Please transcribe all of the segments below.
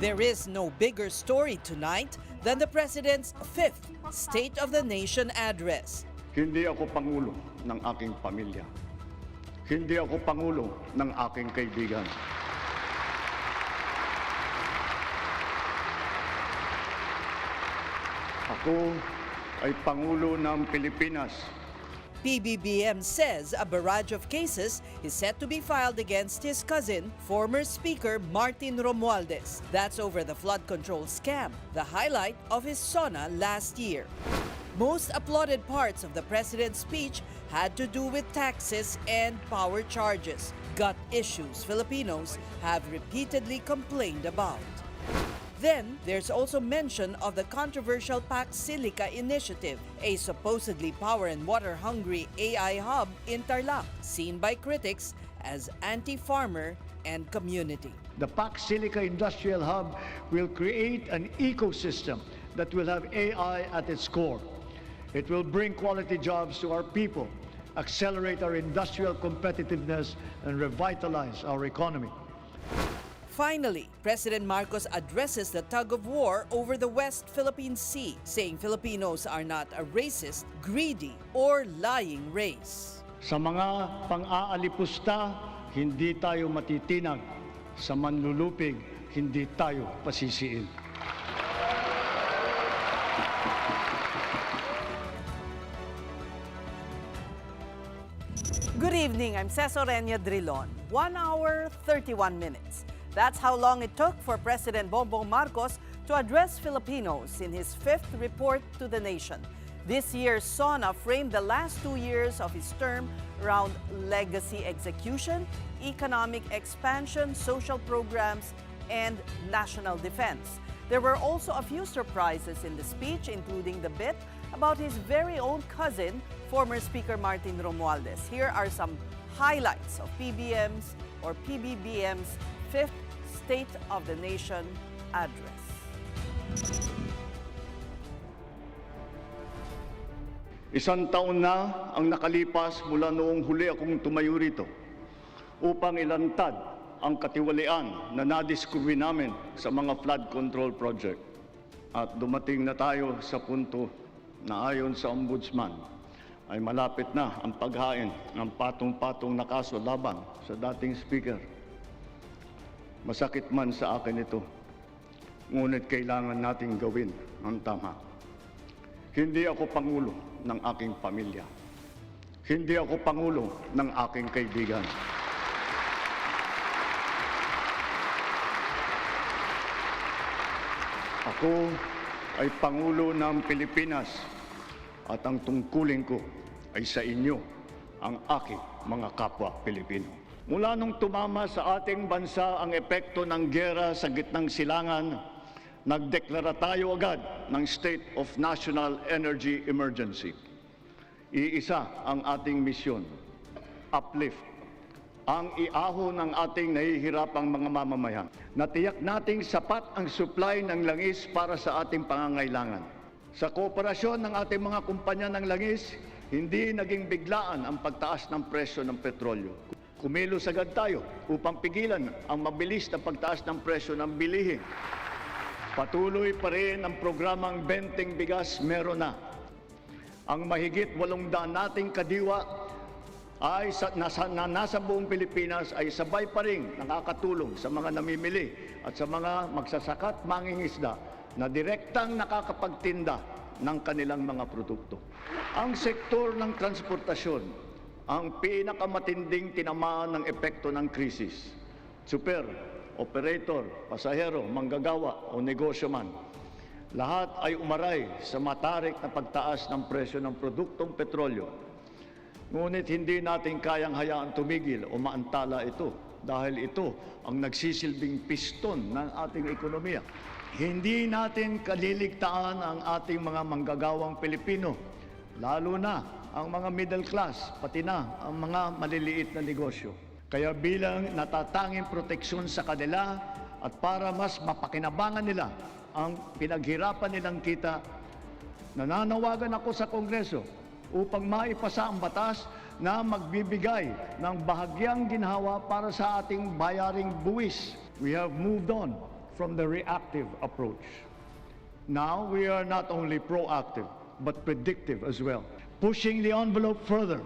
There is no bigger story tonight than the President's fifth State of the Nation address. Hindi ako pangulo ng aking pamilya. Hindi ako pangulo ng aking kaibigan. Ako ay pangulo ng Pilipinas. PBBM says a barrage of cases is set to be filed against his cousin, former Speaker Martin Romualdez. That's over the flood control scam, the highlight of his SONA last year. Most applauded parts of the president's speech had to do with taxes and power charges, gut issues Filipinos have repeatedly complained about. Then, there's also mention of the controversial Pax Silica initiative, a supposedly power and water-hungry AI hub in Tarlac, seen by critics as anti-farmer and community. The Pax Silica Industrial Hub will create an ecosystem that will have AI at its core. It will bring quality jobs to our people, accelerate our industrial competitiveness, and revitalize our economy. Finally, President Marcos addresses the tug-of-war over the West Philippine Sea, saying Filipinos are not a racist, greedy, or lying race. Sa mga pang-aalipusta, hindi tayo matitinag. Sa manlulupig, hindi tayo pasisiil. Good evening, I'm Cesorenia Drilon. 1 hour, 31 minutes. That's how long it took for President Bongbong Marcos to address Filipinos in his fifth report to the nation. This year's SONA framed the last 2 years of his term around legacy execution, economic expansion, social programs, and national defense. There were also a few surprises in the speech, including the bit about his very own cousin, former Speaker Martin Romualdez. Here are some highlights of PBBM's fifth State of the Nation address. Isang taon na ang nakalipas mula noong huli akong tumayo rito upang ilantad ang katiwalian na nadiskubre namin sa mga flood control project. At dumating na tayo sa punto na ayon sa Ombudsman ay malapit na ang paghain ng patong-patong na kaso laban sa dating Speaker. Masakit man sa akin ito, ngunit kailangan nating gawin ang tama. Hindi ako pangulo ng aking pamilya. Hindi ako pangulo ng aking kaibigan. Ako ay pangulo ng Pilipinas at ang tungkulin ko ay sa inyo, ang aking mga kapwa Pilipino. Mula nung tumama sa ating bansa ang epekto ng giyera sa gitnang silangan, nagdeklara tayo agad ng State of National Energy Emergency. Iisa ang ating misyon, uplift, ang iahon ng ating nahihirapang mga mamamayan. Natiyak nating sapat ang supply ng langis para sa ating pangangailangan. Sa kooperasyon ng ating mga kumpanya ng langis, hindi naging biglaan ang pagtaas ng presyo ng petrolyo. Kumilos agad tayo upang pigilan ang mabilis na pagtaas ng presyo ng bilihin. Patuloy pa rin ang programang Benteng Bigas Meron Na. Ang mahigit 800 nating kadiwa ay nasa buong Pilipinas ay sabay pa rin nakakatulong sa mga namimili at sa mga magsasaka at mangingisda na direktang nakakapagtinda ng kanilang mga produkto. Ang sektor ng transportasyon ang pinakamatinding tinamaan ng epekto ng krisis. Super, operator, pasahero, manggagawa o negosyo man. Lahat ay umaray sa matarik na pagtaas ng presyo ng produktong petrolyo. Ngunit hindi natin kayang hayaan tumigil o maantala ito dahil ito ang nagsisilbing piston ng ating ekonomiya. Hindi natin kaliligtaan ang ating mga manggagawang Pilipino, lalo na ang mga middle class, pati na ang mga maliliit na negosyo. Kaya bilang natatanging proteksyon sa kanila at para mas mapakinabangan nila ang pinaghirapan nilang kita, nananawagan ako sa Kongreso upang maipasa ang batas na magbibigay ng bahagyang ginhawa para sa ating bayaring buwis. We have moved on from the reactive approach. Now we are not only proactive, but predictive as well. Pushing the envelope further,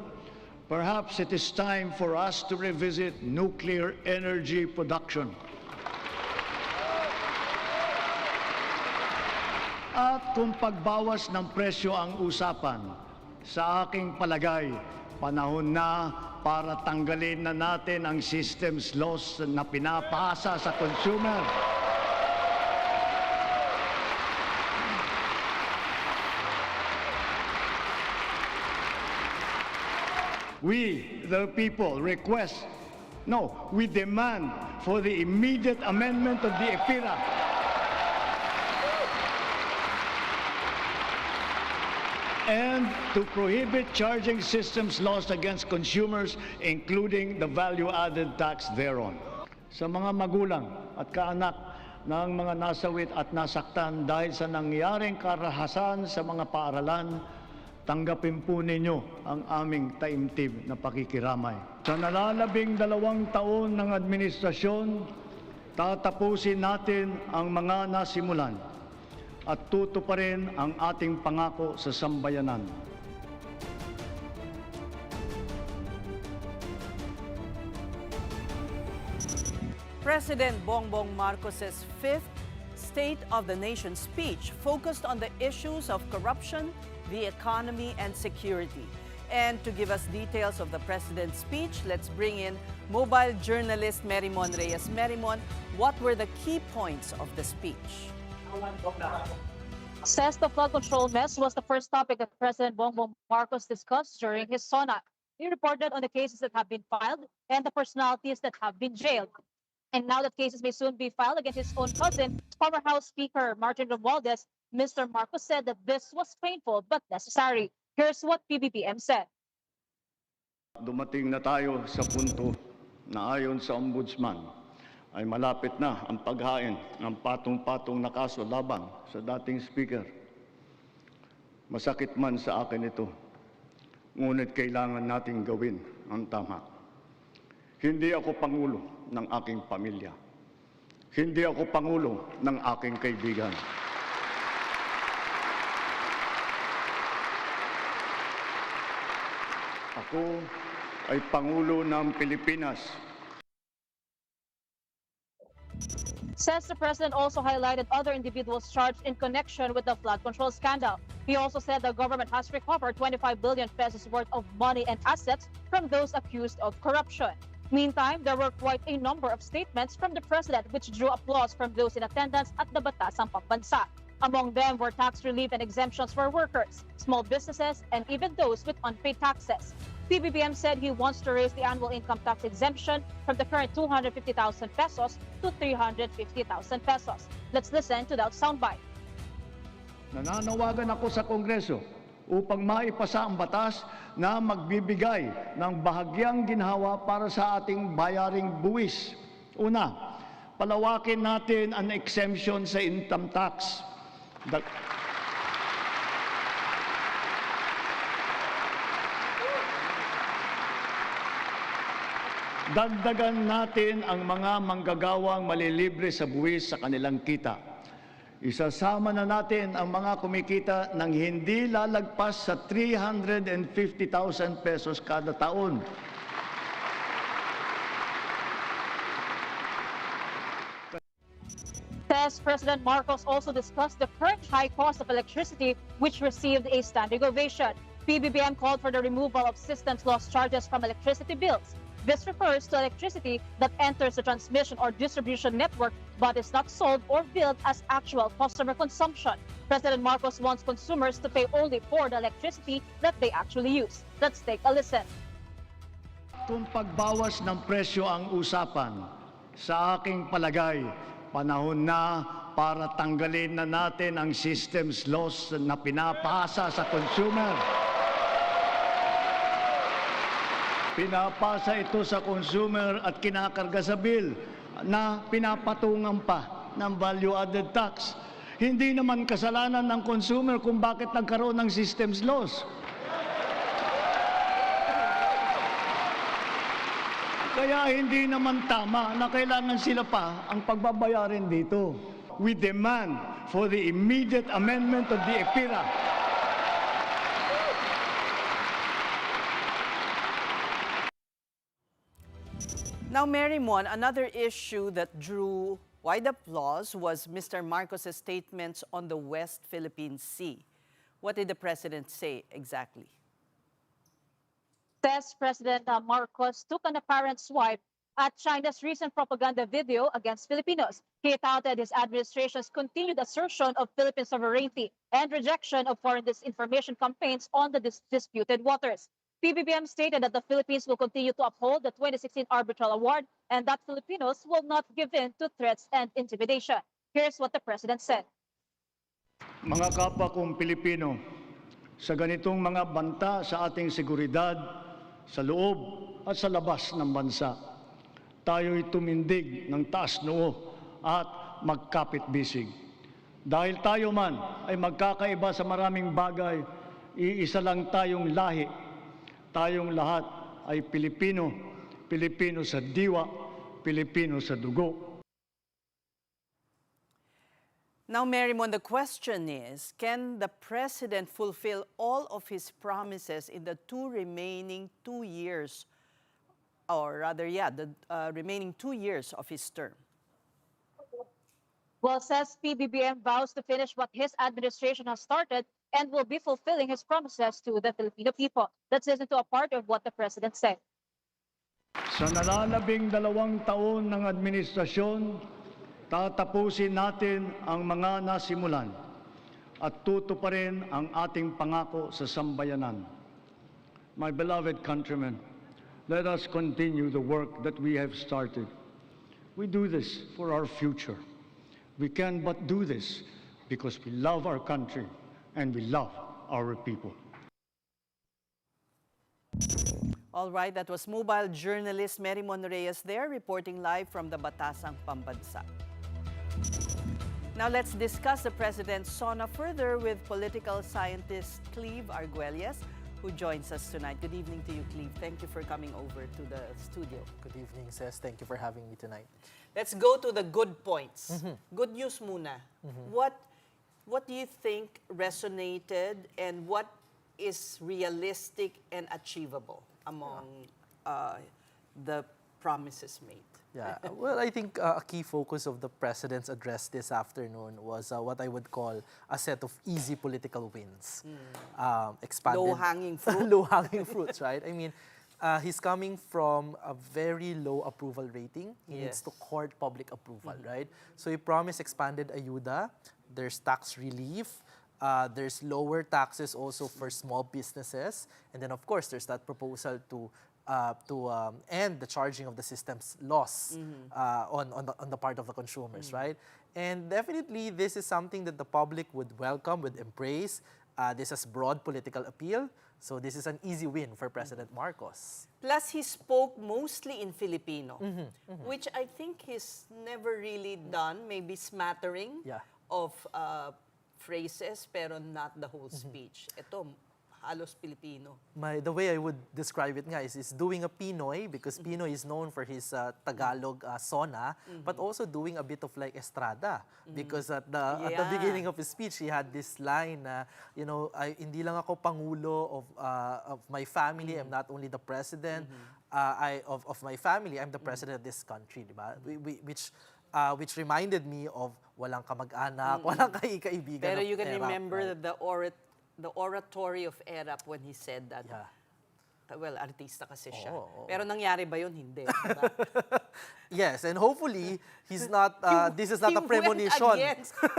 perhaps it is time for us to revisit nuclear energy production. At kung pagbawas ng presyo ang usapan, sa aking palagay, panahon na para tanggalin na natin ang systems loss na pinapasa sa consumer. We, the people, we demand for the immediate amendment of the EPIRA. And to prohibit charging systems lost against consumers, including the value-added tax thereon. Sa mga magulang at kaanak ng mga nasawit at nasaktan dahil sa nangyaring karahasan sa mga paaralan, tanggapin po ninyo ang aming taimtim na pakikiramay. Sa nalalabing 2 taon ng administrasyon, tatapusin natin ang mga nasimulan at tutuparin ang ating pangako sa sambayanan. President Bongbong Marcos's fifth State of the Nation speech focused on the issues of corruption, the economy, and security. And to give us details of the President's speech, let's bring in mobile journalist Merimon Reyes. Merimon, what were the key points of the speech? Says the flood control mess was the first topic that President Bongbong Marcos discussed during his SONA. He reported on the cases that have been filed and the personalities that have been jailed. And now that cases may soon be filed against his own cousin, former House Speaker Martin Romualdez, Mr. Marcos said that this was painful but necessary. Here's what PBBM said. Dumating na tayo sa punto na ayon sa Ombudsman ay malapit na ang paghain ng patong-patong na kaso laban sa dating Speaker. Masakit man sa akin ito, ngunit kailangan nating gawin ang tama. Hindi ako pangulo ng aking pamilya. Hindi ako pangulo ng aking kaibigan. Ako ay pangulo ng Pilipinas. Says the president also highlighted other individuals charged in connection with the flood control scandal. He also said the government has recovered 25 billion pesos worth of money and assets from those accused of corruption. Meantime, there were quite a number of statements from the president which drew applause from those in attendance at the Batasang Pambansa. Among them were tax relief and exemptions for workers, small businesses, and even those with unpaid taxes. PBBM said he wants to raise the annual income tax exemption from the current 250,000 pesos to 350,000 pesos. Let's listen to that soundbite. Nananawagan ako sa Kongreso upang maipasa ang batas na magbibigay ng bahagyang ginhawa para sa ating bayaring buwis. Una, palawakin natin ang exemption sa income tax. Dagdagan natin ang mga manggagawang malilibre sa buwis sa kanilang kita. Isasama na natin ang mga kumikita ng hindi lalagpas sa 350,000 pesos kada taon. Says President Marcos also discussed the current high cost of electricity, which received a standing ovation. PBBM called for the removal of systems loss charges from electricity bills. This refers to electricity that enters the transmission or distribution network but is not sold or billed as actual customer consumption. President Marcos wants consumers to pay only for the electricity that they actually use. Let's take a listen. Kung pagbawas ng presyo ang usapan, sa aking palagay, panahon na para tanggalin na natin ang systems loss na pinapasa sa consumer. Pinapasa ito sa consumer at kinakarga sa bill na pinapatungan pa ng value-added tax. Hindi naman kasalanan ng consumer kung bakit nagkaroon ng systems loss. Kaya hindi naman tama na kailangan sila pa ang pagbabayarin dito. We demand for the immediate amendment of the EPIRA. Now, Mary Mon, another issue that drew wide applause was Mr. Marcos' statements on the West Philippine Sea. What did the president say exactly? Says President Marcos took an apparent swipe at China's recent propaganda video against Filipinos. He touted his administration's continued assertion of Philippine sovereignty and rejection of foreign disinformation campaigns on the disputed waters. PBBM stated that the Philippines will continue to uphold the 2016 Arbitral Award and that Filipinos will not give in to threats and intimidation. Here's what the president said. Mga kapwa kong Pilipino, sa ganitong mga banta sa ating seguridad, sa loob at sa labas ng bansa, tayo'y tumindig ng taas noo at magkapit-bisig. Dahil tayo man ay magkakaiba sa maraming bagay, iisa lang tayong lahi. Tayong lahat ay Pilipino, Pilipino sa diwa, Pilipino sa dugo. Now, Mary Mon, the question is, can the president fulfill all of his promises in the remaining 2 years, or rather, the remaining 2 years of his term? Well, says PBBM vows to finish what his administration has started and will be fulfilling his promises to the Filipino people. Let's listen to a part of what the president said. Sa nalalabing 2 taon ng administrasyon, tatapusin natin ang mga nasimulan at tutuparin ang ating pangako sa sambayanan. My beloved countrymen, let us continue the work that we have started. We do this for our future. We can but do this because we love our country and we love our people. All right, that was mobile journalist Mary Mon Reyes there reporting live from the Batasang Pambansa. Now let's discuss the president's SONA further with political scientist Cleve Arguelles, who joins us tonight. Good evening to you, Cleve. Thank you for coming over to the studio. Good evening, Cez. Thank you for having me tonight. Let's go to the good points. Good news muna. What do you think resonated and what is realistic and achievable among the promises made? Yeah, well, I think a key focus of the president's address this afternoon was what I would call a set of easy political wins. Expanded Low-hanging fruit. Low-hanging fruits, right? I mean, he's coming from a very low approval rating. He needs to court public approval, right? So he promised expanded ayuda. There's tax relief. There's lower taxes also for small businesses. And then, of course, there's that proposal to end the charging of the system's loss on the part of the consumers, right? And definitely, this is something that the public would welcome, would embrace. This has broad political appeal. So this is an easy win for President Marcos. Plus, he spoke mostly in Filipino, which I think he's never really done, maybe smattering of phrases, pero not the whole speech. Ito, halos Filipino. The way I would describe it nga is doing a Pinoy, because Pinoy is known for his Tagalog SONA, but also doing a bit of like Estrada. Because at the beginning of his speech, he had this line na, you know, hindi lang ako pangulo of my family, I'm not only the president of my family, I'm the president of this country, di ba? Which reminded me of walang kamag-anak, walang kaibigan. Pero you can Erap, remember right? the oratory of Erap when he said that. Yeah. Well, artista kasi siya. Oo. Pero nangyari ba yun? Hindi. Diba? Yes, and hopefully he's not. This is not a premonition.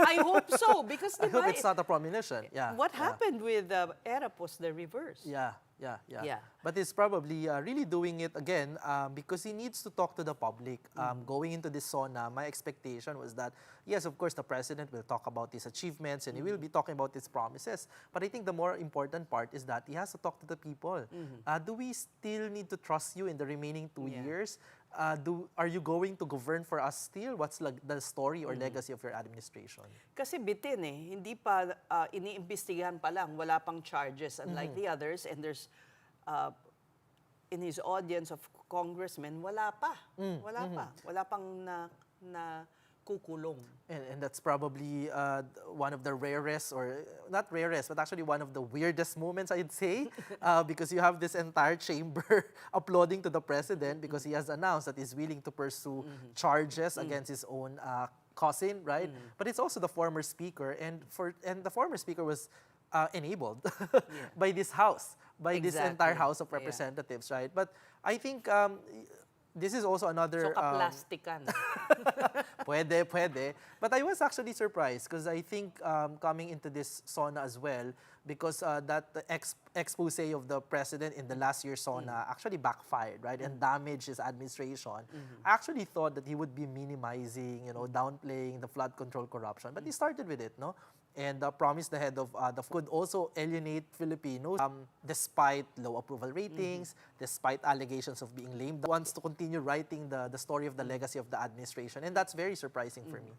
I hope so because I hope it's not a premonition. Yeah. What happened with Erap was the reverse. Yeah. Yeah. But he's probably really doing it again because he needs to talk to the public. Going into this SONA, my expectation was that, yes, of course, the president will talk about his achievements and he will be talking about his promises. But I think the more important part is that he has to talk to the people. Do we still need to trust you in the remaining 2 years? Are you going to govern for us still? What's the story or legacy of your administration? Kasi bitin hindi pa iniimbestigahan pa lang, wala pang charges unlike the others, and there's in his audience congressmen, wala pa. Wala pang na kukulong. And that's probably one of the rarest, or not rarest, but actually one of the weirdest moments, I'd say, because you have this entire chamber applauding to the president because he has announced that he's willing to pursue charges against his own cousin, right? But it's also the former speaker, and the former speaker was enabled by this house, by this entire House of Representatives, right? But I think this is also another... So, kaplastikan. Pwede. But I was actually surprised because I think coming into this SONA as well, because that expose of the president in the last year's SONA actually backfired, right? And damaged his administration. I actually thought that he would be minimizing, downplaying the flood control corruption. But he started with it, no? And promised the head of the could also alienate Filipinos despite low approval ratings, despite allegations of being lame. Wants to continue writing the story of the legacy of the administration. And that's very surprising for me.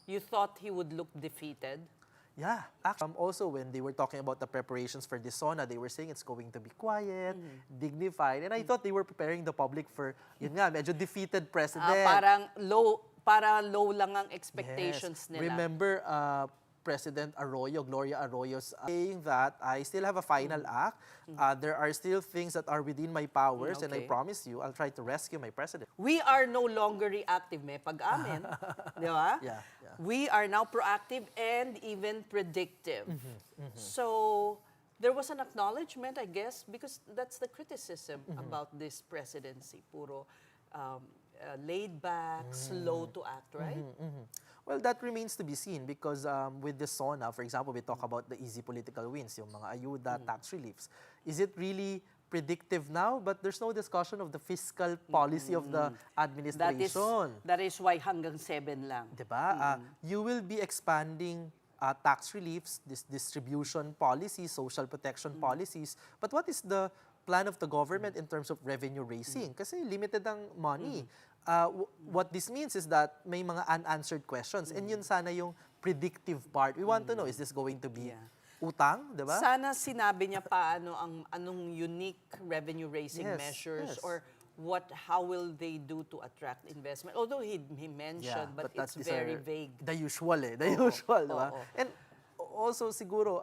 You thought he would look defeated? Yeah. Actually, also, when they were talking about the preparations for this SONA, they were saying it's going to be quiet, dignified. And I thought they were preparing the public for, yun nga, medyo defeated president. Para low lang ang expectations nila. Remember, President Gloria Arroyo's saying that I still have a final act. There are still things that are within my powers, and I promise you, I'll try to rescue my president. We are no longer reactive, may pag-amin. Di ba? Yeah. We are now proactive and even predictive. So, there was an acknowledgement, I guess, because that's the criticism about this presidency. Puro laid back, slow to act, right? Well, that remains to be seen because with the SONA, for example, we talk about the easy political wins, yung mga ayuda, tax reliefs. Is it really predictive now? But there's no discussion of the fiscal policy of the administration. That is why hanggang 7 lang. Diba? You will be expanding tax reliefs, this distribution policies, social protection policies. But what is the plan of the government in terms of revenue raising? Kasi limited ang money. What this means is that may mga unanswered questions. And yun sana yung predictive part. We want to know, is this going to be utang, diba? Sana sinabi niya paano anong unique revenue raising measures or how will they do to attract investment. Although he mentioned, but it's very vague. The usual the usual, diba? And also siguro,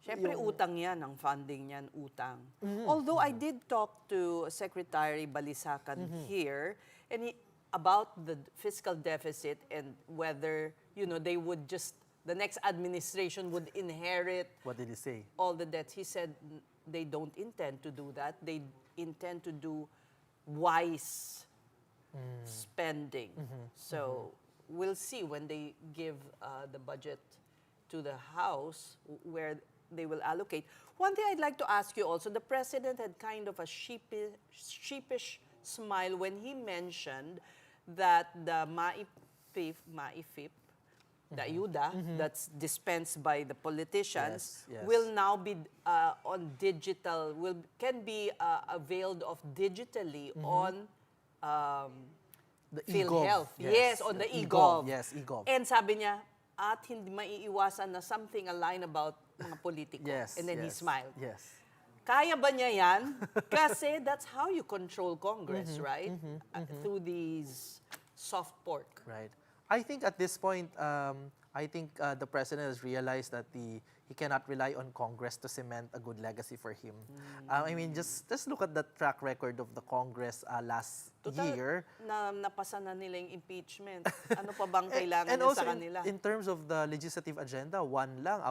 Siyempre, utang yan, ang funding niyan, utang. Although I did talk to Secretary Balisacan here, and about the fiscal deficit and whether, they would just, the next administration would inherit. What did he say? All the debts. He said they don't intend to do that. They intend to do wise spending. So we'll see when they give the budget to the House where they will allocate. One thing I'd like to ask you also, the president had kind of a sheepish smile when he mentioned that the maifip, the ayuda that's dispensed by the politicians will now be on digital, can be availed of digitally on the PhilHealth. eGov. Yes, on the eGov. Yes, eGov. And sabi niya, at hindi maiiwasan na something a line about mga politiko. And then he smiled. Yes. Kaya ba niya yan? Kasi that's how you control Congress, right? Through these soft pork. Right. I think at this point, the president has realized that he cannot rely on Congress to cement a good legacy for him. I mean, just look at the track record of the Congress last year. Napasa na nila yung impeachment. Ano pa bang kailangan and niya also sa kanila? in terms of the legislative agenda, 1 lang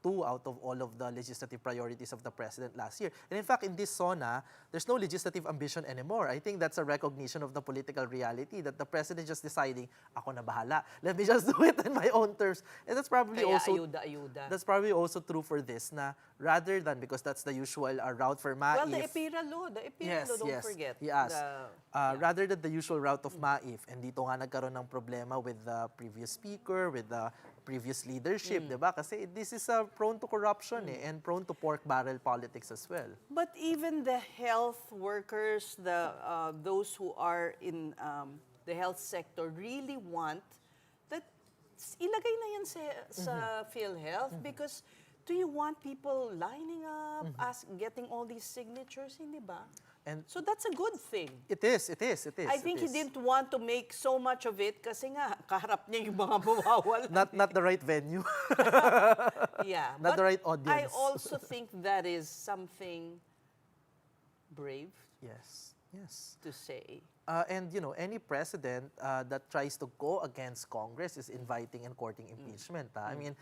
two out of all of the legislative priorities of the president last year. And in fact, in this SONA, there's no legislative ambition anymore. I think that's a recognition of the political reality that the president just deciding, ako na bahala. Let me just do it in my own terms. And that's probably Kaya also ayuda. That's probably also true for this, na rather than, because that's the usual route for MAIF. Well, the EPIRA law, don't forget. He asked, rather than the usual route of MAIF, and dito nga nagkaroon ng problema with the previous speaker, with the previous leadership, diba? Kasi this is prone to corruption and prone to pork barrel politics as well. But even the health workers, those who are in the health sector really want that ilagay na yan sa PhilHealth because do you want people lining up, getting all these signatures, hindi ba? And So that's a good thing. it is. I think it he is. didn't want to make so much of it kasi nga, kaharap niya yung mga mawawala. Not the right venue. Yeah. Not but the right I audience. also think that is something brave Yes. to say. And any president that tries to go against Congress is inviting and courting impeachment. I mean,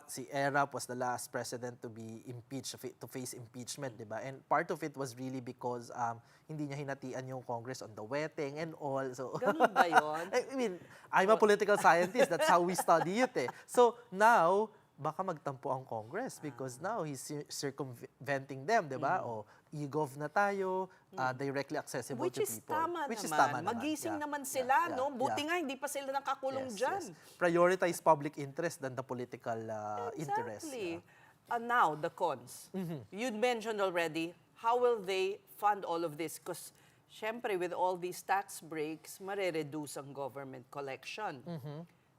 si Erap was the last president to be impeached, to face impeachment, di ba? And part of it was really because hindi niya hinatian yung Congress on the wetting and all. So Ganun ba yun? I mean, I'm a political scientist. That's how we study it. So now, baka magtampo ang Congress because now he's circumventing them, di ba? O e-gov na tayo, directly accessible Which to is people. tama Which is naman. tama naman. Magising Yeah. naman sila, Yeah. no? Buti Yeah. nga, hindi pa sila nakakulong dyan. Prioritize public interest than the political interest. Exactly. Yeah. Now, the cons. You'd mentioned already, how will they fund all of this? Because, syempre, with all these tax breaks, marereduce ang government collection.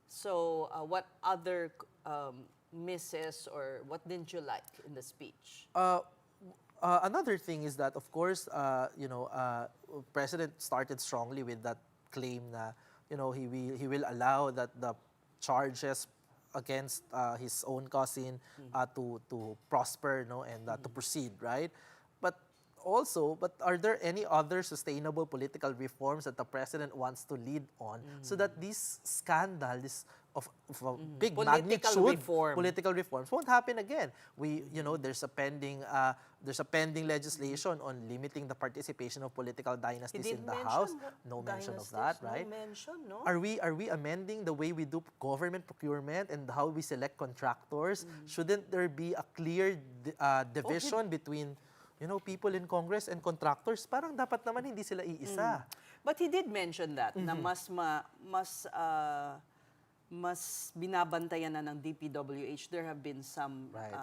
So, what other misses or what didn't you like in the speech? Another thing is that, of course, President started strongly with that claim na, he will allow that the charges against his own cousin to prosper, and to proceed, right? But are there any other sustainable political reforms that the president wants to lead on so that this scandal, this of a big Political magnitude reform. political reforms won't happen again? There's a pending legislation on limiting the participation of political dynasties in the House. No mention of that, right? No mention, no? Are we amending the way we do government procurement and how we select contractors? Shouldn't there be a clear division between people in Congress and contractors? Parang dapat naman hindi sila iisa. But he did mention that, na mas binabantayan na ng DPWH. There have been some Right.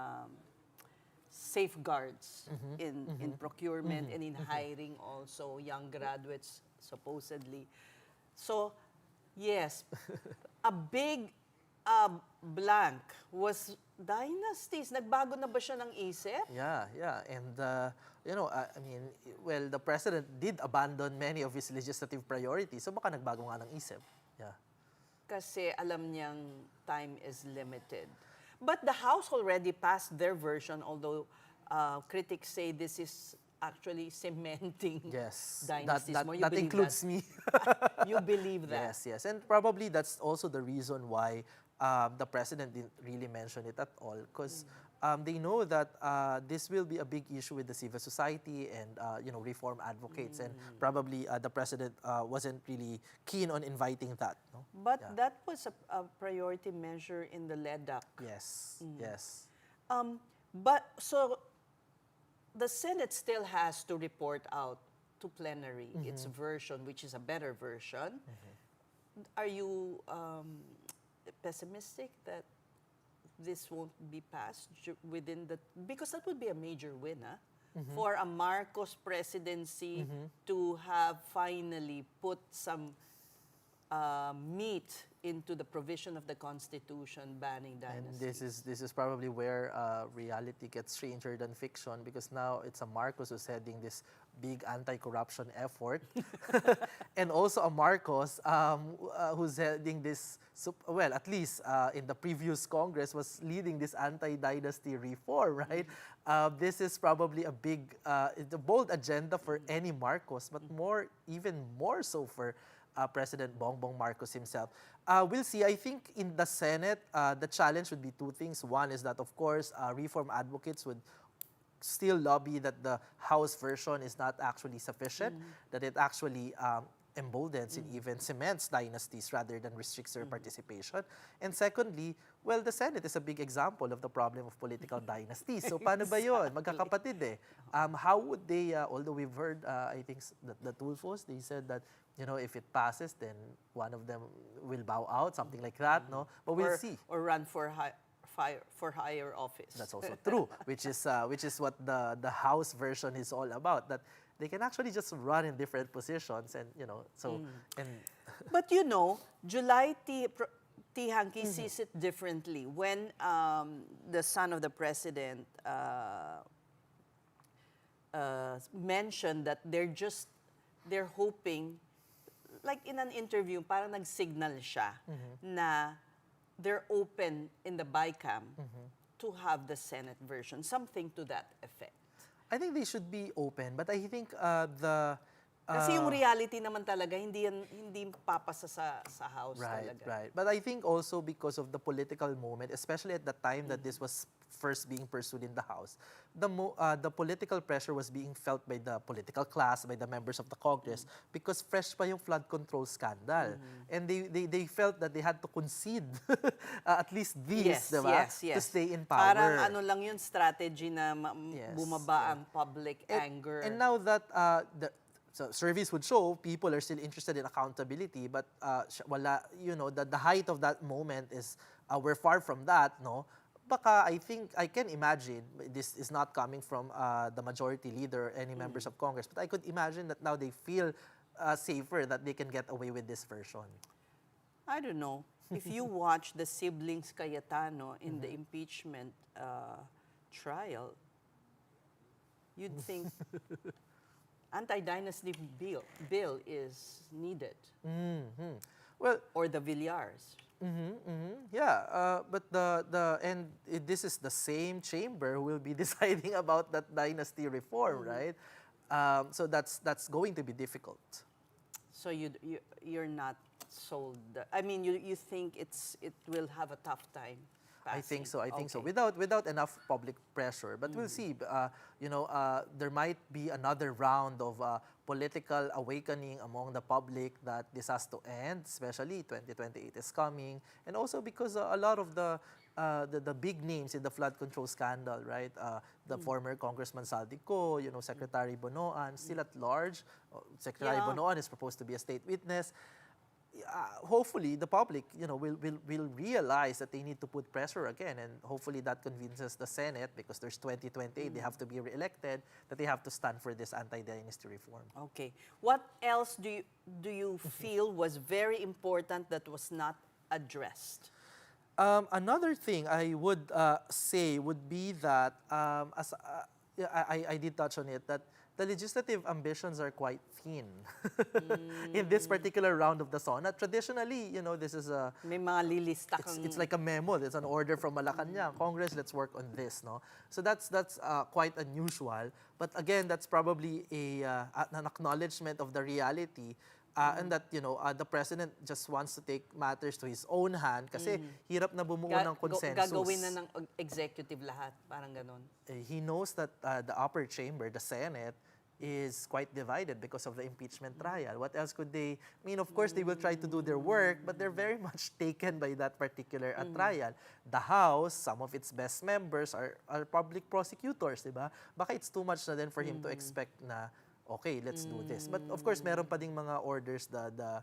Safeguards in procurement and in hiring also young graduates, supposedly. So, yes, a big blank was dynasties. Nagbago na ba siya ng isip? Yeah. And, the president did abandon many of his legislative priorities. So baka nagbago nga ng isip. Yeah. Kasi alam niyang time is limited. But the House already passed their version, although critics say this is actually cementing Yes. dynasties more. You That believe includes me. You believe that? Yes. And probably that's also the reason why the president didn't really mention it at all, because they know that this will be a big issue with the civil society and reform advocates, and probably the president wasn't really keen on inviting that. No? But Yeah. that was a priority measure in the LEDAC. Yes. Yes. But so the Senate still has to report out to plenary its version, which is a better version. Are you pessimistic that this won't be passed within because that would be a major win, for a Marcos presidency to have finally put some meat into the provision of the Constitution banning And dynasties. this is probably where reality gets stranger than fiction, because now it's a Marcos who's heading this big anti-corruption effort, and also a Marcos who's heading this. At least in the previous Congress, was leading this anti-dynasty reform, right? This is probably a bold agenda for any Marcos, but even more so for President Bongbong Marcos himself. We'll see. I think in the Senate, the challenge would be two things. One is that, of course, reform advocates would still lobby that the House version is not actually sufficient, that it actually emboldens and even cements dynasties rather than restricts their participation. And secondly, the Senate is a big example of the problem of political dynasties. So paano ba yun? Magkakapatid eh. How would they, although we've heard, I think the Tulfos, they said that, if it passes, then one of them will bow out, something like that, no? But we'll see. Or run for higher office. That's also true, which is what the House version is all about. That they can actually just run in different positions, and and But July T. Hanky sees it differently. When the son of the president mentioned that they're hoping, like in an interview, parang nag-signal siya na they're open in the BICAM to have the Senate version, something to that effect. I think they should be open, but I think Kasi yung reality naman talaga, hindi papasa sa House talaga. Right. But I think also because of the political moment, especially at the time that this was first being pursued in the House, the political pressure was being felt by the political class, by the members of the Congress, because fresh pa yung flood control scandal. And they felt that they had to concede at least these, diba? To stay in power. Parang ano lang yun, strategy na bumaba ang public anger. And now that so surveys would show people are still interested in accountability, but wala, the height of that moment is we're far from that, no? Baka I can imagine, this is not coming from the majority leader or any members of Congress, but I could imagine that now they feel safer that they can get away with this version. I don't know. If you watch the siblings Cayetano in the impeachment trial, you'd think anti-dynasty bill is needed. Well, or the Villars. Yeah, but this is the same chamber who will be deciding about that dynasty reform, right? So that's going to be difficult. So you're not sold. I mean, you think it will have a tough time. I think so. Without enough public pressure, but we'll see. There might be another round of political awakening among the public that this has to end. Especially 2028 is coming, and also because a lot of the big names in the flood control scandal, right? The former Congressman Saldico, Secretary Bonoan, still at large. Secretary Bonoan is proposed to be a state witness. Hopefully the public, will realize that they need to put pressure again, and hopefully that convinces the Senate, because there's 2028, they have to be re-elected, that they have to stand for this anti-dynasty reform. Okay. What else do you feel was very important that was not addressed? Another thing I would say would be that, I did touch on it, that the legislative ambitions are quite thin in this particular round of the SONA. Traditionally, this is may mga lilista kang... It's like a memo. It's an order from Malacanang. Congress, let's work on this, no? So that's quite unusual. But again, that's probably an acknowledgement of the reality. And that, the president just wants to take matters to his own hand kasi hirap na bumuo ng consensus. Gagawin na ng executive lahat, parang ganon. He knows that the upper chamber, the Senate, is quite divided because of the impeachment trial. What else could they... I mean, of course, they will try to do their work, but they're very much taken by that particular trial. The House, some of its best members are public prosecutors, diba? Baka it's too much na then for him to expect na, okay, let's do this. But of course, meron pa ding mga orders, the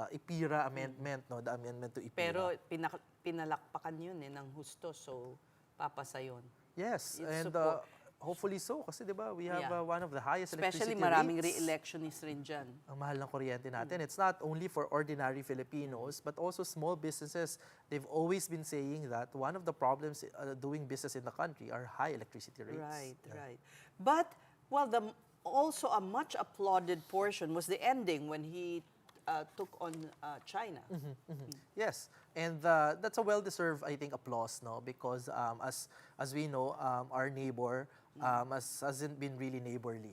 IPIRA amendment, no? The amendment to IPIRA. Pero pinalakpakan yun ng husto, so papasa yun. Yes, and hopefully so. Kasi diba, we have one of the highest especially electricity maraming rates. re-electionist rin dyan. Ang mahal ng kuryente natin. It's not only for ordinary Filipinos, but also small businesses. They've always been saying that one of the problems doing business in the country are high electricity rates. Right. But, also a much applauded portion was the ending when he took on China. Yes, and that's a well-deserved, I think, applause, no? Because as we know, our neighbor hasn't been really neighborly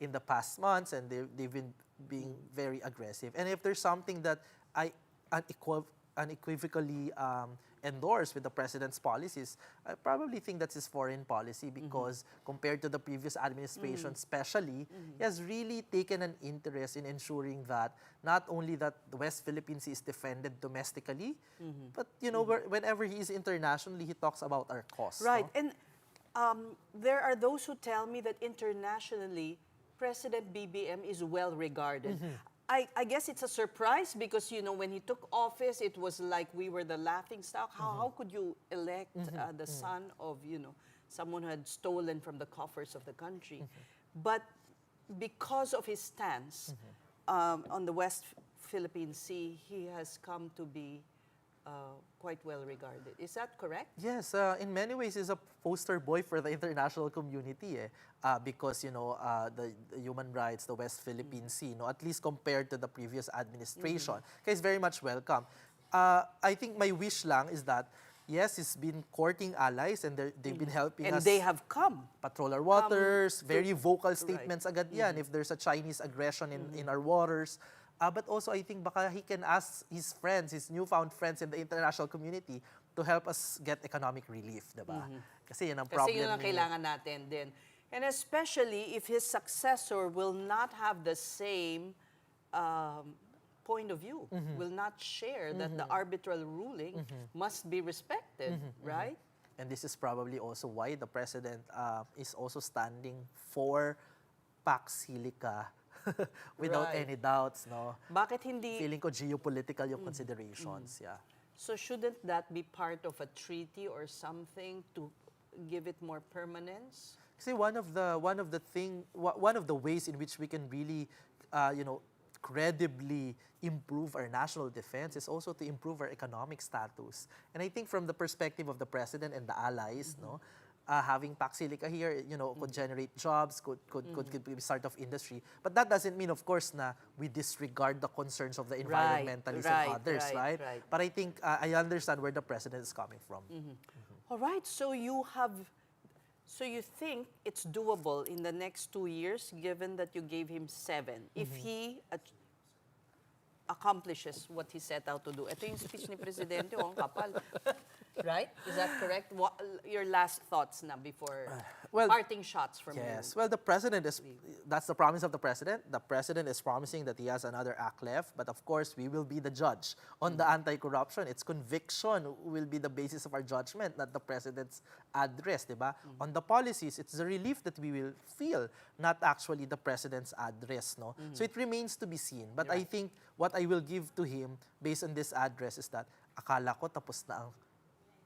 in the past months, and they've been being very aggressive. And if there's something that I unequivocally endorse with the president's policies, I probably think that's his foreign policy, because compared to the previous administration, especially, he has really taken an interest in ensuring that not only that the West Philippines is defended domestically, but whenever he is internationally, he talks about our cause. Right, no? and there are those who tell me that internationally, President BBM is well regarded. I guess it's a surprise because, when he took office, it was like we were the laughingstock. How could you elect the son of, someone who had stolen from the coffers of the country? But because of his stance on the West Philippine Sea, he has come to be quite well regarded. Is that correct? Yes, in many ways, he's a poster boy for the international community, because the human rights, the West Philippine Sea, at least compared to the previous administration, he's very much welcome. I think my wish lang is that yes, he's been courting allies and they've been helping And us. they have come. Patrol our waters, very vocal statements agad yan if there's a Chinese aggression in our waters. But also, I think baka he can ask his friends, his newfound friends in the international community to help us get economic relief, diba? Kasi yun ang problem. Kasi yun ang kailangan natin din. And especially if his successor will not have the same point of view, will not share that the arbitral ruling must be respected, right? And this is probably also why the president is also standing for Pax Silica without Right. any doubts, no? Bakit hindi? Feeling ko geopolitical yung considerations, yeah. So shouldn't that be part of a treaty or something to give it more permanence? Kasi one of the ways in which we can really, credibly improve our national defense is also to improve our economic status. And I think from the perspective of the president and the allies, having Pax Silica here, could generate jobs, could be start of industry. But that doesn't mean, of course, na we disregard the concerns of the environmentalists and others, right? But I think I understand where the president is coming from. All right, so you think it's doable in the next 2 years, given that you gave him 7, if he accomplishes what he set out to do. Ito yung speech ni Presidente, ang kapal. Right? Is that correct? Your last thoughts na before parting shots from you. Yes. Well, the president that's the promise of the president. The president is promising that he has another act left. But of course, we will be the judge on the anti-corruption. Its conviction will be the basis of our judgment, not the president's address, diba? On the policies, it's the relief that we will feel, not actually the president's address, no? So it remains to be seen. But I think what I will give to him based on this address is that akala ko tapos na ang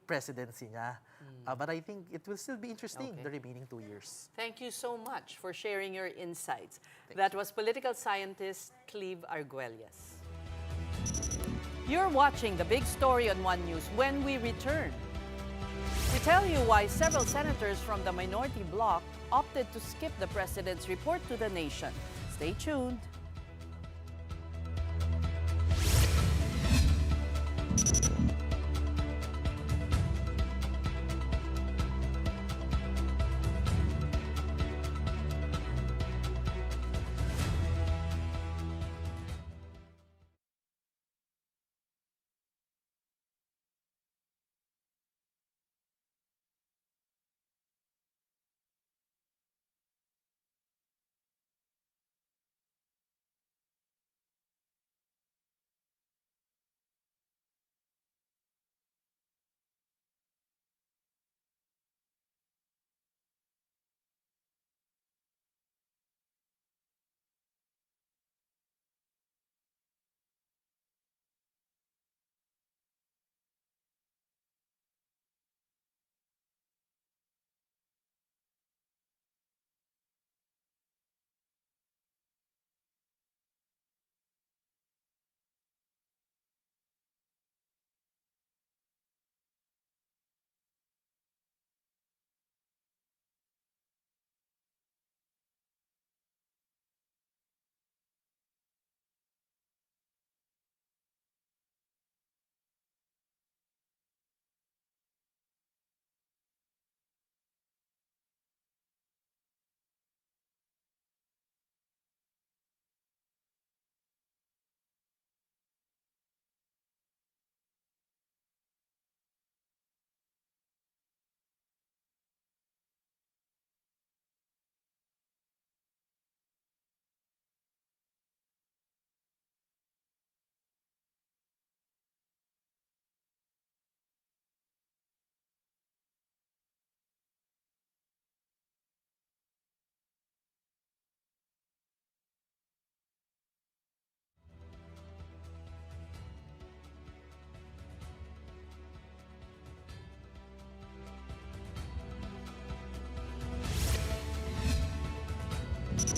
presidency niya. But I think it will still be interesting the remaining 2 years. Thank you so much for sharing your insights. That was political scientist Cleve Arguelles. You're watching The Big Story on One News. When we return, we tell you why several senators from the minority bloc opted to skip the president's report to the nation. Stay tuned.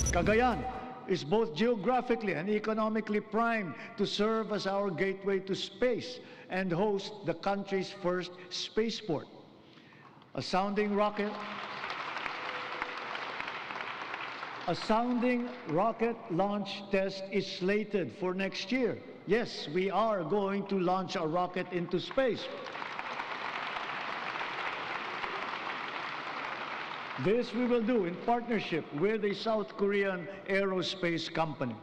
Cagayan is both geographically and economically primed to serve as our gateway to space and host the country's first spaceport. A sounding rocket launch test is slated for next year. Yes, we are going to launch a rocket into space. This we will do in partnership with a South Korean aerospace company.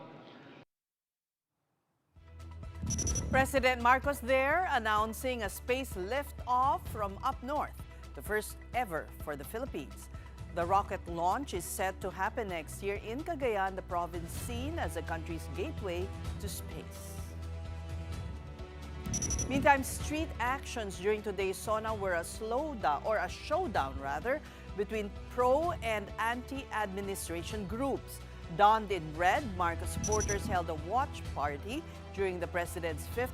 President Marcos there announcing a space lift-off from up north, the first ever for the Philippines. The rocket launch is set to happen next year in Cagayan, the province seen as the country's gateway to space. Meantime, street actions during today's SONA were a showdown between pro and anti-administration groups. Donned in red, Marcos supporters held a watch party during the president's fifth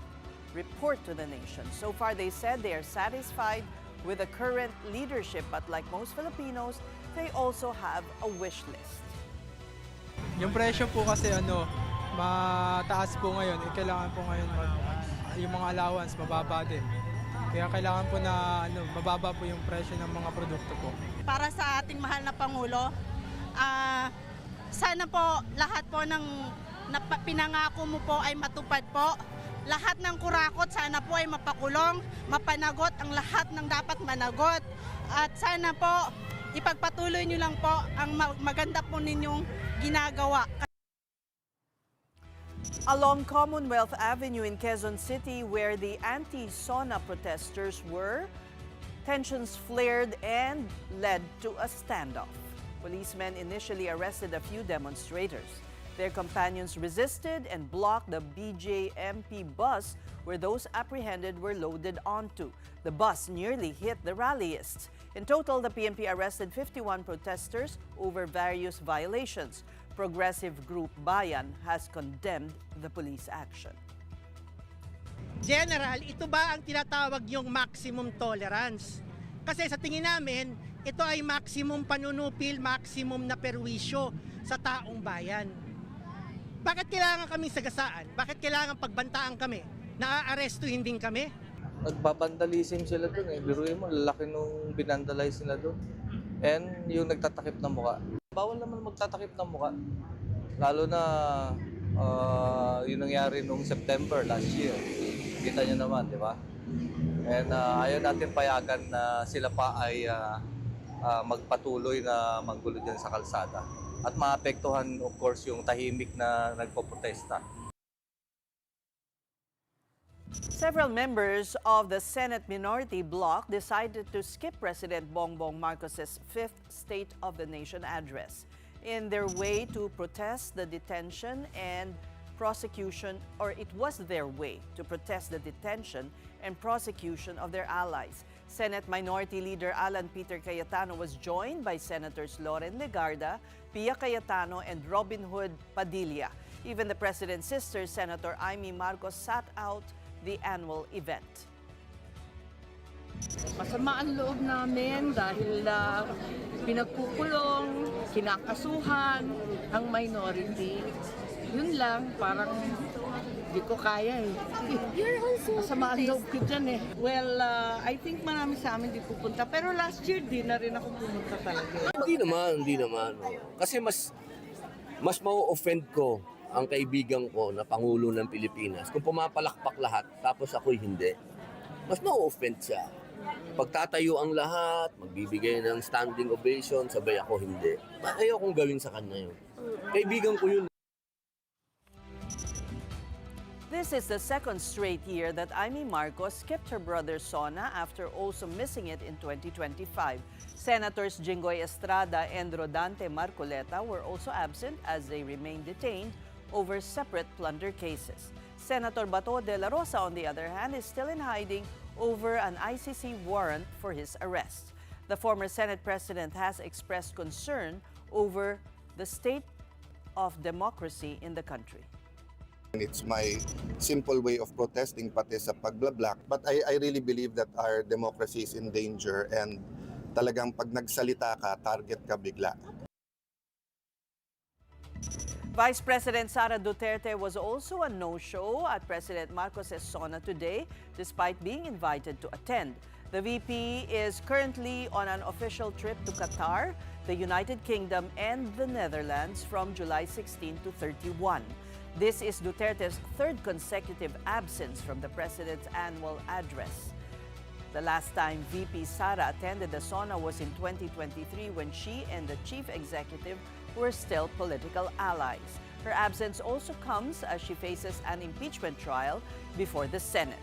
report to the nation. So far, they said they are satisfied with the current leadership, but like most Filipinos, they also have a wish list. Yung presyo po kasi mataas po ngayon. Kailangan po ngayon yung mga allowance mababa din. Kaya kailangan po na mababa po yung presyo ng mga produkto po. Para sa ating mahal na Pangulo, sana po lahat po ng pinangako mo po ay matupad po. Lahat ng kurakot sana po ay mapakulong, mapanagot ang lahat ng dapat managot. At sana po ipagpatuloy niyo lang po ang maganda po ninyong ginagawa. Along Commonwealth Avenue in Quezon City, where the anti-SONA protesters were, tensions flared and led to a standoff. Policemen initially arrested a few demonstrators. Their companions resisted and blocked the BJMP bus where those apprehended were loaded onto. The bus nearly hit the rallyists. In total, the PNP arrested 51 protesters over various violations. Progressive group Bayan has condemned the police action. General, ito ba ang tinatawag yung maximum tolerance? Kasi sa tingin namin, ito ay maximum panunupil, maximum na perwisyo sa taong bayan. Bakit kailangan kaming sagasaan? Bakit kailangan pagbantaan kami? Naaarestuhin din kami? Nagbabandalism sila doon eh. Biruin mo, lalaki nung binandalize nila doon. And yung nagtatakip ng muka. Bawal naman magtatakip ng muka. Lalo na yung nangyari nung September last year. Kita nyo naman, di ba? And ayaw natin payagan na sila pa ay magpatuloy na manggulo dyan sa kalsada. At maapektuhan, of course, yung tahimik na nagpoprotesta. Several members of the Senate minority bloc decided to skip President Bongbong Marcos's fifth State of the Nation address in their way to protest the detention and prosecution, or it was their way to protest the detention and prosecution of their allies. Senate Minority Leader Alan Peter Cayetano was joined by Senators Loren Legarda, Pia Cayetano, and Robin Hood Padilla. Even the President's sister, Senator Amy Marcos, sat out the annual event. Masama ang loob namin dahil pinagkukulong, kinakasuhan ang minority. Yun lang, parang di ko kaya eh. You're also Masama ang loob ko dyan eh. Well, I think marami sa amin di pupunta. Pero last year, di na rin ako pumunta talaga. Hindi naman. Kasi mas mau-offend ko ang kaibigan ko na Pangulo ng Pilipinas. Kung pumapalakpak lahat, tapos ako'y hindi, mas mau-offend siya. Pagtatayo ang lahat, magbibigay ng standing ovation, sabay ako hindi. Ayaw kong gawin sa kanya yun. Kaibigan ko yun. This is the second straight year that Amy Marcos skipped her brother SONA after also missing it in 2025. Senators Jinggoy Estrada and Rodante Marcoleta were also absent as they remained detained over separate plunder cases. Senator Bato de la Rosa, on the other hand, is still in hiding over an ICC warrant for his arrest. The former Senate President has expressed concern over the state of democracy in the country. It's my simple way of protesting pati sa pagblablak. But I really believe that our democracy is in danger and talagang pag nagsalita ka, target ka bigla. Vice President Sara Duterte was also a no-show at President Marcos' SONA today, despite being invited to attend. The VP is currently on an official trip to Qatar, the United Kingdom, and the Netherlands from July 16 to 31. This is Duterte's third consecutive absence from the president's annual address. The last time VP Sara attended the SONA was in 2023 when she and the chief executive were still political allies. Her absence also comes as she faces an impeachment trial before the Senate.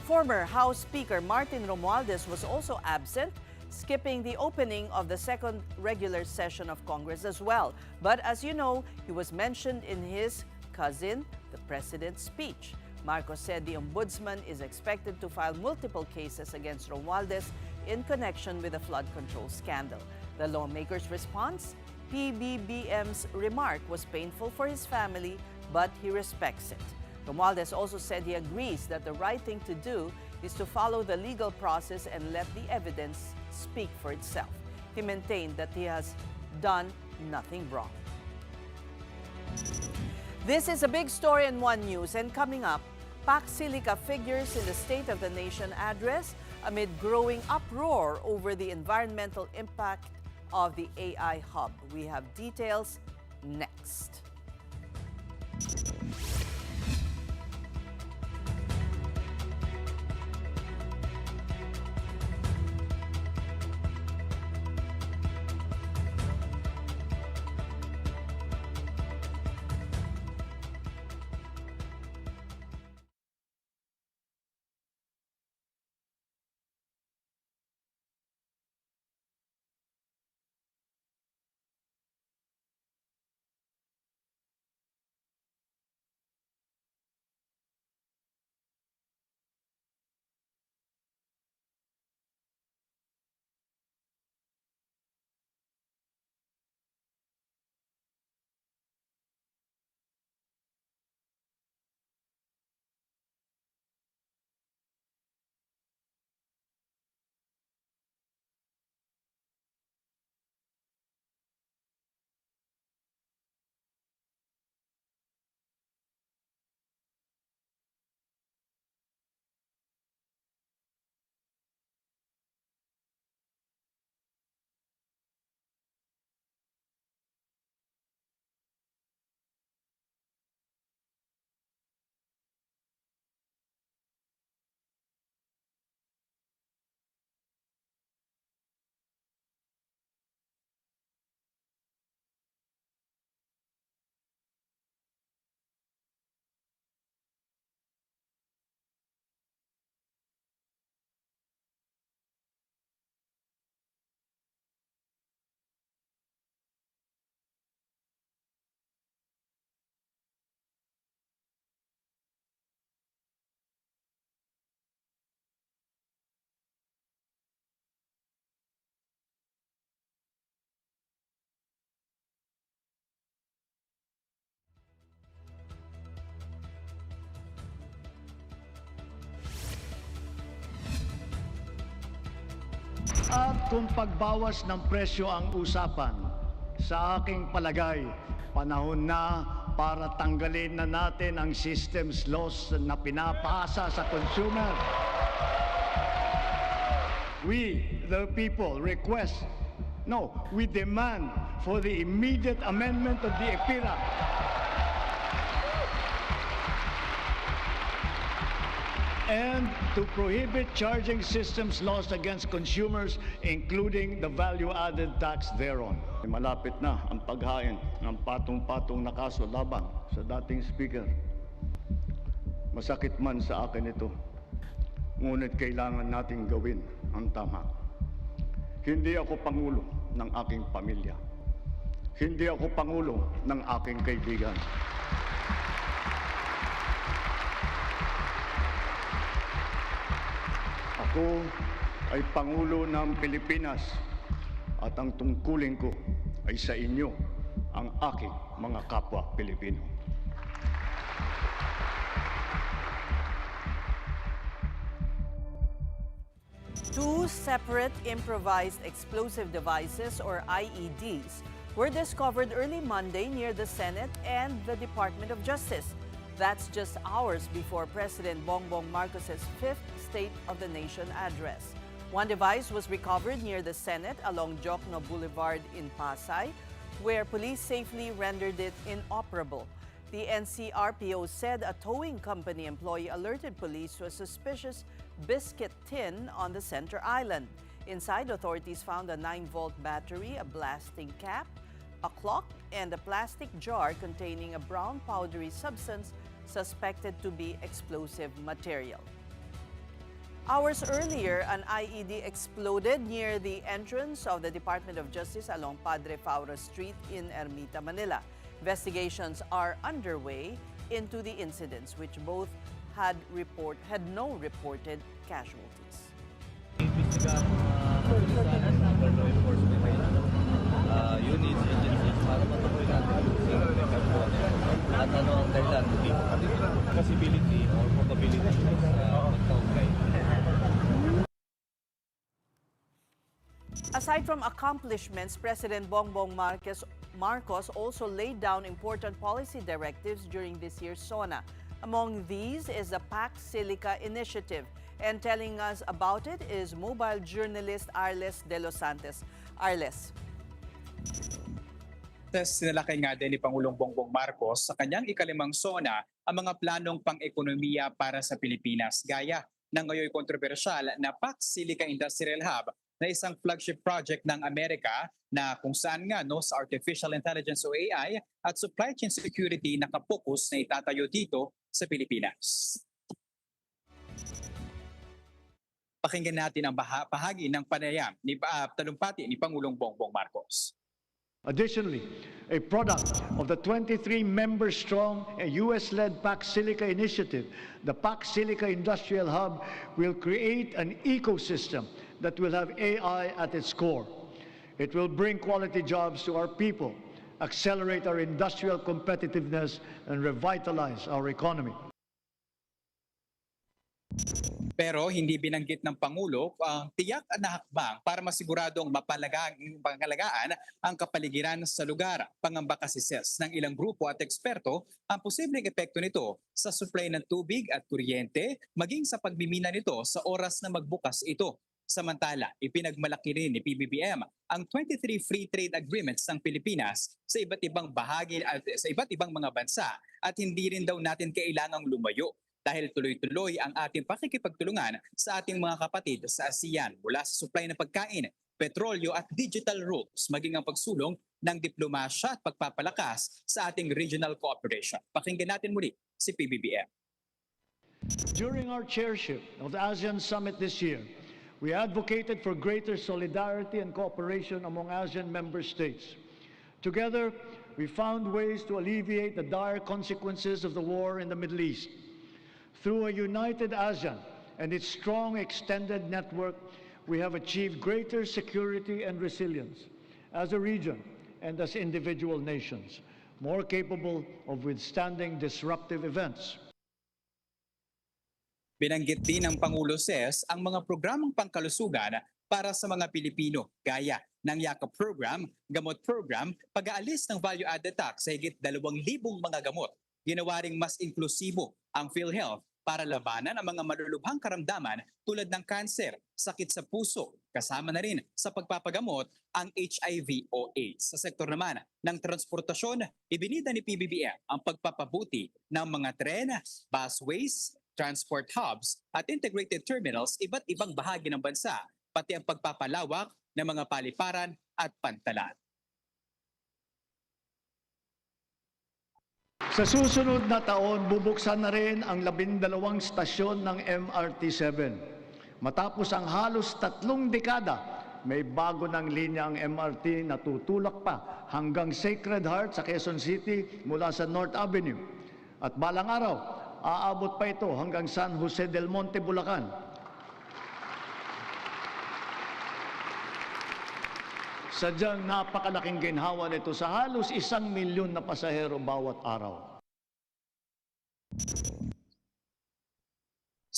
Former House Speaker Martin Romualdez was also absent, skipping the opening of the second regular session of Congress as well. But as you know, he was mentioned in his cousin, the president's speech. Marcos said the ombudsman is expected to file multiple cases against Romualdez in connection with the flood control scandal. The lawmaker's response? PBBM's remark was painful for his family, but he respects it. Romualdez also said he agrees that the right thing to do is to follow the legal process and let the evidence speak for itself. He maintained that he has done nothing wrong. This is a big story in One News, and coming up, PAC Silica figures in the State of the Nation address amid growing uproar over the environmental impact of the AI hub. We have details next. At kung pagbawas ng presyo ang usapan, sa aking palagay, panahon na para tanggalin na natin ang systems loss na pinapasa sa consumer. We, the people, we demand for the immediate amendment of the EPIRA. And to prohibit charging systems lost against consumers, including the value-added tax thereon. Malapit na ang paghain ng patong-patong na kaso laban sa dating speaker. Masakit man sa akin ito, ngunit kailangan nating gawin ang tama. Hindi ako pangulo ng aking pamilya. Hindi ako pangulo ng aking kaibigan. Ako ay Pangulo ng Pilipinas at ang tungkulin ko ay sa inyo, ang aking mga kapwa Pilipino. Two separate improvised explosive devices, or IEDs, were discovered early Monday near the Senate and the Department of Justice. That's just hours before President Bongbong Marcos's fifth State of the Nation address. One device was recovered near the Senate along Jokno Boulevard in Pasay, where police safely rendered it inoperable. The NCRPO said a towing company employee alerted police to a suspicious biscuit tin on the center island. Inside, authorities found a 9-volt battery, a blasting cap, a clock, and a plastic jar containing a brown powdery substance suspected to be explosive material. Hours earlier, an IED exploded near the entrance of the Department of Justice along Padre Faura Street in Ermita, Manila. Investigations are underway into the incidents, which both had no reported casualties. Units, agencies, para matukoy natin at ano ang dahilan, possibility or probability sa pagkaugay. Aside from accomplishments, President Bongbong Marcos also laid down important policy directives during this year's SONA. Among these is the PAC Silica initiative. And telling us about it is mobile journalist Arles de los Santos. Arles. Sinalakay nga din ni Pangulong Bongbong Marcos sa kanyang ikalimang SONA ang mga planong pang-ekonomiya para sa Pilipinas, gaya ng ngayon kontrobersyal na PAC Silica Industrial Hub na isang flagship project ng Amerika na kung saan nga sa Artificial Intelligence o AI at supply chain security nakapokus na itatayo dito sa Pilipinas. Pakinggan natin ang bahagi ng panayam ni talumpati ni Pangulong Bongbong Marcos. Additionally, a product of the 23-member-strong US-led PAC Silica initiative, the PAC Silica Industrial Hub will create an ecosystem that will have AI at its core. It will bring quality jobs to our people, accelerate our industrial competitiveness, and revitalize our economy. Pero hindi binanggit ng Pangulo ang tiyak na hakbang para masiguradong mapangalagaan ang kapaligiran sa lugar. Pangamba kasi ng ilang grupo at eksperto ang posibleng epekto nito sa supply ng tubig at kuryente, maging sa pagmimina nito sa oras na magbukas ito. Samantala, ipinagmalaki rin ni PBBM ang 23 free trade agreements ng Pilipinas sa iba't ibang bahagi at sa iba't ibang mga bansa at hindi rin daw natin kailangang lumayo dahil tuloy-tuloy ang ating pakikipagtulungan sa ating mga kapatid sa ASEAN mula sa supply ng pagkain, petrolyo at digital rules maging ang pagsulong ng diplomasya at pagpapalakas sa ating regional cooperation. Pakinggan natin muli si PBBM. During our chairship of the ASEAN Summit this year, we advocated for greater solidarity and cooperation among ASEAN member states. Together, we found ways to alleviate the dire consequences of the war in the Middle East. Through a united ASEAN and its strong extended network, we have achieved greater security and resilience as a region and as individual nations, more capable of withstanding disruptive events. Binanggit din ng Pangulo Ses ang mga programang pangkalusugan para sa mga Pilipino gaya ng Yakap Program, Gamot Program, pag-aalis ng value-added tax sa higit 2,000 mga gamot. Ginawa ring mas inklusibo ang PhilHealth para labanan ang mga malulubhang karamdaman tulad ng kanser, sakit sa puso, kasama na rin sa pagpapagamot ang HIV o AIDS. Sa sektor naman ng transportasyon, ibinida ni PBBM ang pagpapabuti ng mga tren, busways, transport hubs at integrated terminals iba't ibang bahagi ng bansa, pati ang pagpapalawak ng mga paliparan at pantalan. Sa susunod na taon, bubuksan na rin ang 12 stasyon ng MRT-7. Matapos ang halos 3 dekada, may bago ng linya ang MRT na tutulak pa hanggang Sacred Heart sa Quezon City mula sa North Avenue. At balang araw, aabot pa ito hanggang San Jose del Monte, Bulacan. Sadyang napakalaking ginhawa nito sa halos 1,000,000 na pasahero bawat araw.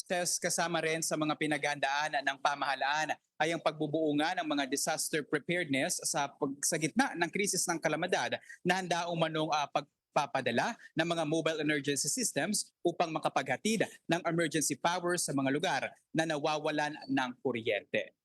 Kasama rin sa mga pinaghandaan ng pamahalaan ay ang pagbubuo nga ng mga disaster preparedness sa gitna ng krisis ng kalamidad na handa umanong pagpapadala ng mga mobile emergency systems upang makapaghatid ng emergency power sa mga lugar na nawawalan ng kuryente.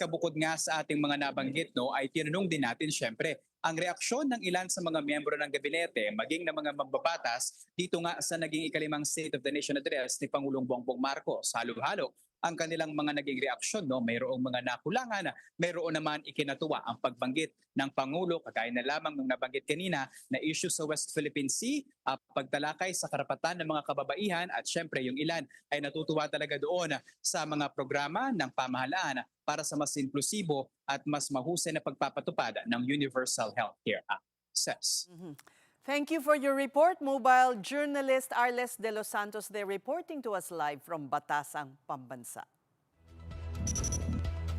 Kabukod nga sa ating mga nabanggit, ay tinanong din natin syempre ang reaksyon ng ilan sa mga miyembro ng gabinete, maging ng mga mambabatas, dito nga sa naging ikalimang State of the Nation Address ni Pangulong Bongbong Marcos. Halo-halo ang kanilang mga naging reaksyon. Mayroong mga nakulangan, mayroon naman ikinatuwa ang pagbanggit ng Pangulo, kagaya na lamang ng nabanggit kanina na issue sa West Philippine Sea, pagtalakay sa karapatan ng mga kababaihan at syempre yung ilan ay natutuwa talaga doon sa mga programa ng pamahalaan para sa mas inklusibo at mas mahusay na pagpapatupad ng Universal Healthcare Act. Thank you for your report, mobile journalist Arles de los Santos. They're reporting to us live from Batasang, Pambansa.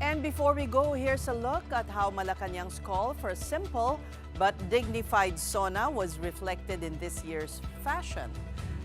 And before we go, here's a look at how Malacanang's call for a simple but dignified SONA was reflected in this year's fashion.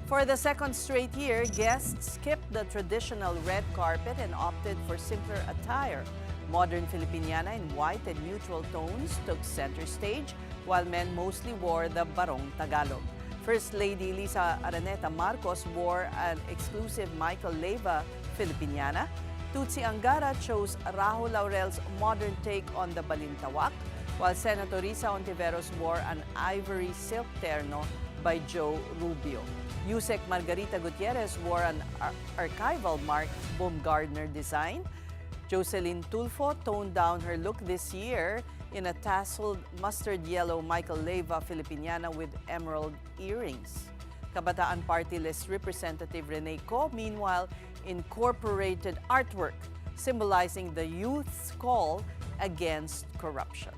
For the second straight year, guests skipped the traditional red carpet and opted for simpler attire. Modern Filipiniana in white and neutral tones took center stage, while men mostly wore the barong Tagalog. First Lady Lisa Araneta Marcos wore an exclusive Michael Leyva Filipiniana. Tutsi Angara chose Rahul Laurel's modern take on the Balintawak, while Senator Risa Ontiveros wore an ivory silk terno by Joe Rubio. Yusek Margarita Gutierrez wore an archival Mark Baumgardner design. Jocelyn Tulfo toned down her look this year in a tasseled mustard yellow Michael Leyva Filipiniana with emerald earrings. Kabataan Party List Representative Rene Co, meanwhile, incorporated artwork symbolizing the youth's call against corruption.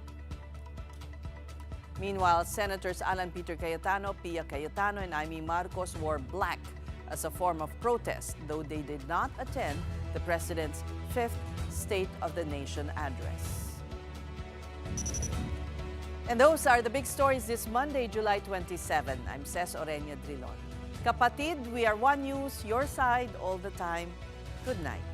Meanwhile, Senators Alan Peter Cayetano, Pia Cayetano, and Amy Marcos wore black as a form of protest, though they did not attend the President's 5th State of the Nation address. And those are the big stories this Monday, July 27. I'm Ces Orenia Drilon. Kapatid, we are One News, your side all the time. Good night.